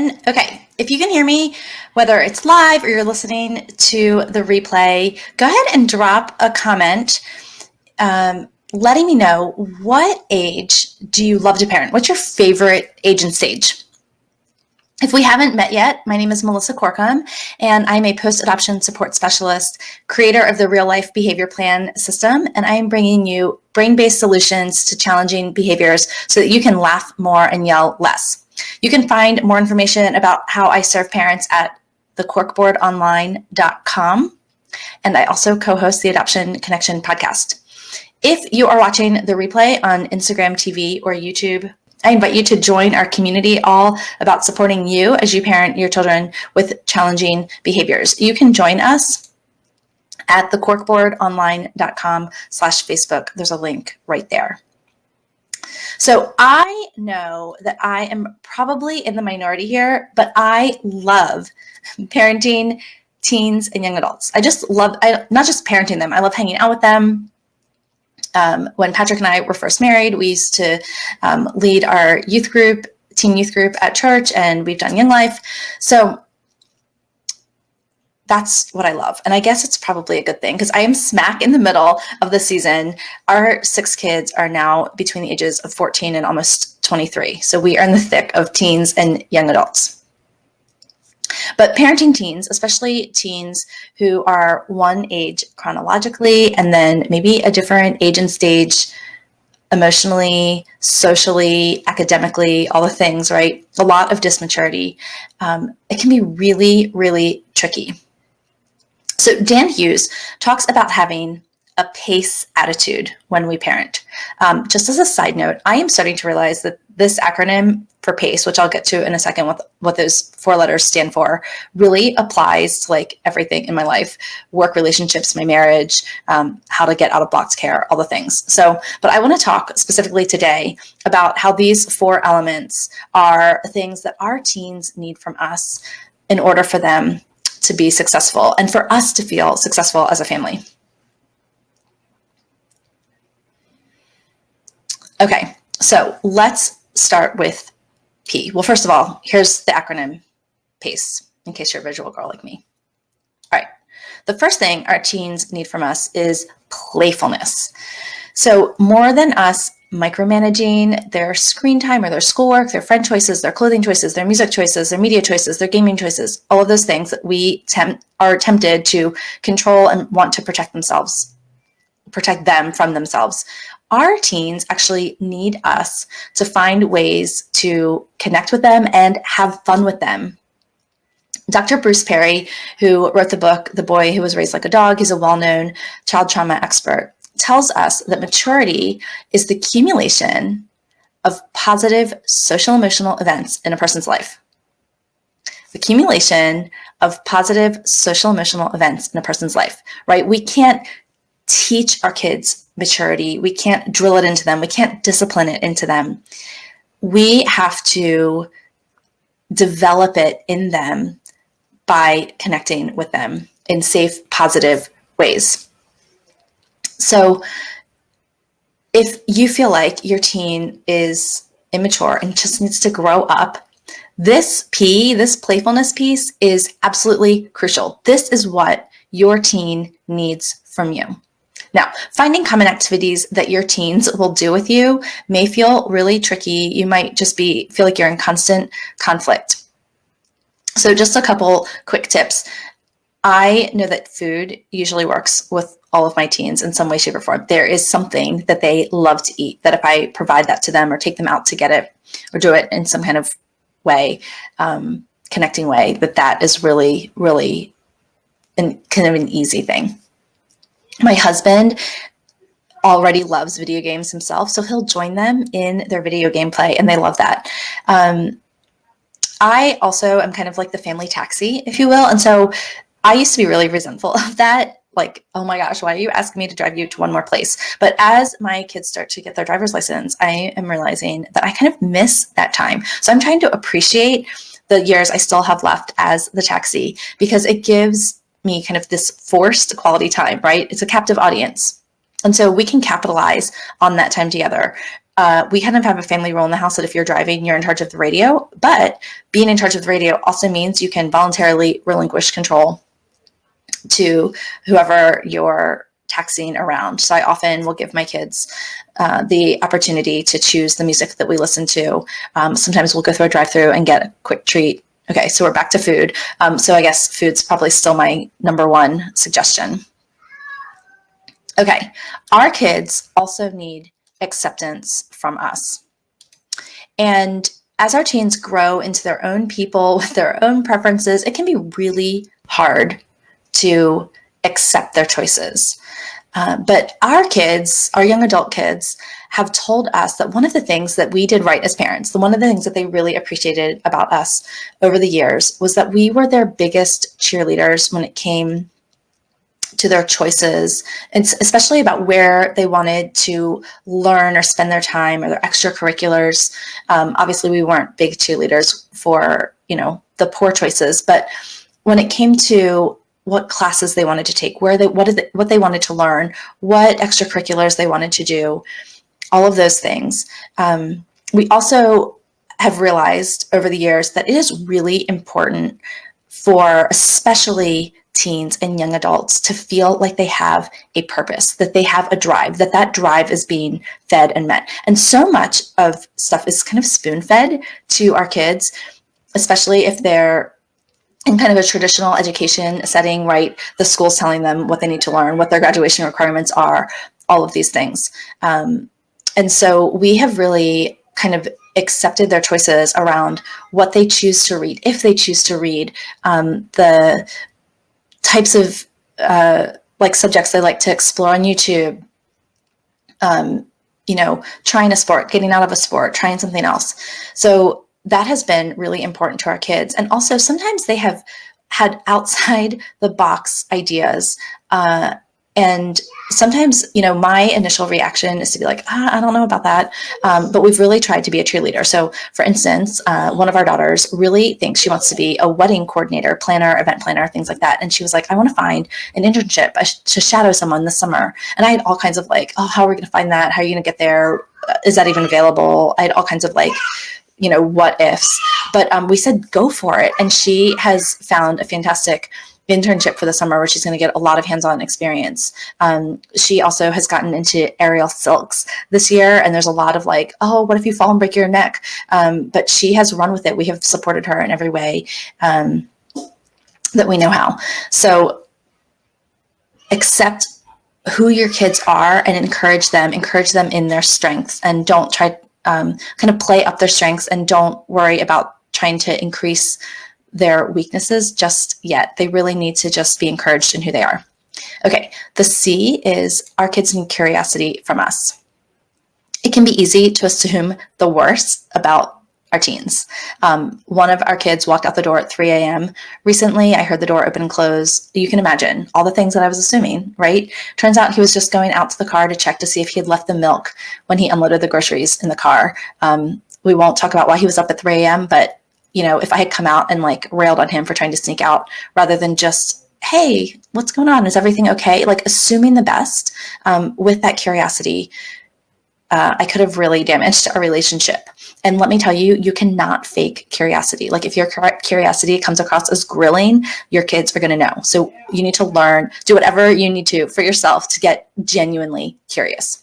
everyone. Okay, if you can hear me, whether it's live or you're listening to the replay, go ahead and drop a comment letting me know, what age do you love to parent? What's your favorite age and stage? If we haven't met yet, my name is Melissa Corkum, and I'm a post-adoption support specialist, creator of the Real Life Behavior Plan system, and I am bringing you brain-based solutions to challenging behaviors so that you can laugh more and yell less. You can find more information about how I serve parents at thecorkboardonline.com, and I also co-host the Adoption Connection podcast. If you are watching the replay on Instagram TV or YouTube, I invite you to join our community all about supporting you as you parent your children with challenging behaviors. You can join us at thecorkboardonline.com/Facebook. There's a link right there. So I know that I am probably in the minority here, but I love parenting teens and young adults. I not just parenting them, I love hanging out with them. When Patrick and I were first married, we used to lead our teen youth group at church, and we've done Young Life. So that's what I love. And I guess it's probably a good thing because I am smack in the middle of the season. Our 6 kids are now between the ages of 14 and almost 23. So we are in the thick of teens and young adults. But parenting teens, especially teens who are one age chronologically and then maybe a different age and stage emotionally, socially, academically, all the things, right? A lot of dysmaturity. It can be really, really tricky. So Dan Hughes talks about having a PACE attitude when we parent. Just as a side note, I am starting to realize that this acronym for PACE, which I'll get to in a second what those 4 letters stand for, really applies to like everything in my life: work, relationships, my marriage, how to get out of box care, all the things. But I want to talk specifically today about how these 4 elements are things that our teens need from us in order for them to be successful and for us to feel successful as a family. Okay, so let's start with P. Well, first of all, here's the acronym PACE, in case you're a visual girl like me. All right, the first thing our teens need from us is playfulness. So more than us micromanaging their screen time or their schoolwork, their friend choices, their clothing choices, their music choices, their media choices, their gaming choices, all of those things that we are tempted to control and want to protect them from themselves. Our teens actually need us to find ways to connect with them and have fun with them. Dr. Bruce Perry, who wrote the book, The Boy Who Was Raised Like a Dog, he's a well-known child trauma expert, tells us that maturity is the accumulation of positive social emotional events in a person's life. The accumulation of positive social emotional events in a person's life, right? We can't teach our kids maturity. We can't drill it into them. We can't discipline it into them. We have to develop it in them by connecting with them in safe, positive ways. So if you feel like your teen is immature and just needs to grow up, this playfulness piece is absolutely crucial. This is what your teen needs from you. Now, finding common activities that your teens will do with you may feel really tricky. You might just feel like you're in constant conflict. So just a couple quick tips. I know that food usually works with all of my teens in some way, shape, or form. There is something that they love to eat that if I provide that to them or take them out to get it or do it in some kind of way, connecting way, that is really, really kind of an easy thing. My husband already loves video games himself, so he'll join them in their video game play, and they love that. I also am kind of like the family taxi, if you will, and so I used to be really resentful of that. Like, oh my gosh, why are you asking me to drive you to one more place? But as my kids start to get their driver's license, I am realizing that I kind of miss that time. So I'm trying to appreciate the years I still have left as the taxi because it gives me kind of this forced quality time, right? It's a captive audience. And so we can capitalize on that time together. we kind of have a family rule in the house that if you're driving, you're in charge of the radio. But being in charge of the radio also means you can voluntarily relinquish control to whoever you're taxiing around. So I often will give my kids the opportunity to choose the music that we listen to. Sometimes we'll go through a drive-through and get a quick treat. Okay, so we're back to food. So I guess food's probably still my number one suggestion. Okay, our kids also need acceptance from us. And as our teens grow into their own people with their own preferences, it can be really hard to accept their choices. But our kids, our young adult kids, have told us that one of the things that we did right as parents, one of the things that they really appreciated about us over the years was that we were their biggest cheerleaders when it came to their choices, and especially about where they wanted to learn or spend their time or their extracurriculars. Obviously, we weren't big cheerleaders for, the poor choices, but when it came to what classes they wanted to take, what they wanted to learn, what extracurriculars they wanted to do, all of those things. We also have realized over the years that it is really important for especially teens and young adults to feel like they have a purpose, that they have a drive, that drive is being fed and met. And so much of stuff is kind of spoon-fed to our kids, especially if they're in kind of a traditional education setting, right? The school's telling them what they need to learn, what their graduation requirements are, all of these things. And so we have really kind of accepted their choices around what they choose to read, if they choose to read, the types of subjects they like to explore on YouTube, trying a sport, getting out of a sport, trying something else. So that has been really important to our kids. And also sometimes they have had outside the box ideas. And sometimes, my initial reaction is to be like, I don't know about that. But we've really tried to be a cheerleader. So for instance, one of our daughters really thinks she wants to be a wedding coordinator, planner, event planner, things like that. And she was like, I want to find an internship to shadow someone this summer. And I had all kinds of how are we going to find that? How are you going to get there? Is that even available? I had all kinds of what ifs, but we said, go for it. And she has found a fantastic internship for the summer where she's going to get a lot of hands-on experience. She also has gotten into aerial silks this year, and there's a lot of what if you fall and break your neck? But she has run with it. We have supported her in every way that we know how. So accept who your kids are and encourage them in their strengths, and don't try kind of play up their strengths, and don't worry about trying to increase their weaknesses just yet. They really need to just be encouraged in who they are. Okay, the C is our kids need curiosity from us. It can be easy to assume the worst about our teens. One of our kids walked out the door at 3 a.m. recently. I heard the door open and close. You can imagine all the things that I was assuming, right? Turns out he was just going out to the car to check to see if he had left the milk when he unloaded the groceries in the car. We won't talk about why he was up at 3 a.m., but if I had come out and railed on him for trying to sneak out rather than just, hey, what's going on? Is everything okay? Assuming the best with that curiosity, I could have really damaged our relationship. And let me tell you, you cannot fake curiosity. If your curiosity comes across as grilling, your kids are going to know. So you need to learn, do whatever you need to for yourself to get genuinely curious.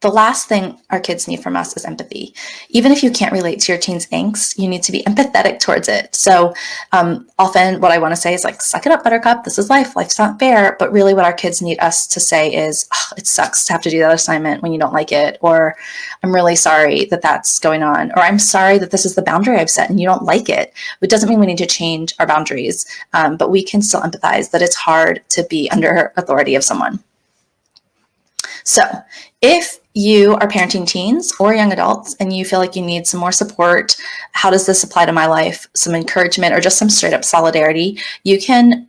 The last thing our kids need from us is empathy. Even if you can't relate to your teen's angst, you need to be empathetic towards it. So often what I want to say is suck it up, buttercup. This is life. Life's not fair. But really what our kids need us to say is, oh, it sucks to have to do that assignment when you don't like it. Or I'm really sorry that that's going on. Or I'm sorry that this is the boundary I've set and you don't like it. It doesn't mean we need to change our boundaries. But we can still empathize that it's hard to be under authority of someone. So if you are parenting teens or young adults and you feel like you need some more support, how does this apply to my life, some encouragement, or just some straight up solidarity, you can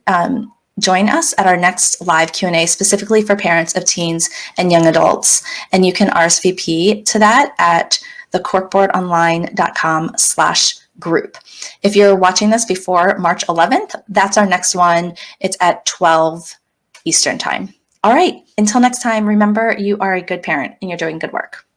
join us at our next live Q&A specifically for parents of teens and young adults. And you can RSVP to that at thecorkboardonline.com/group. If you're watching this before March 11th, that's our next one. It's at 12 Eastern time. All right, until next time, remember you are a good parent and you're doing good work.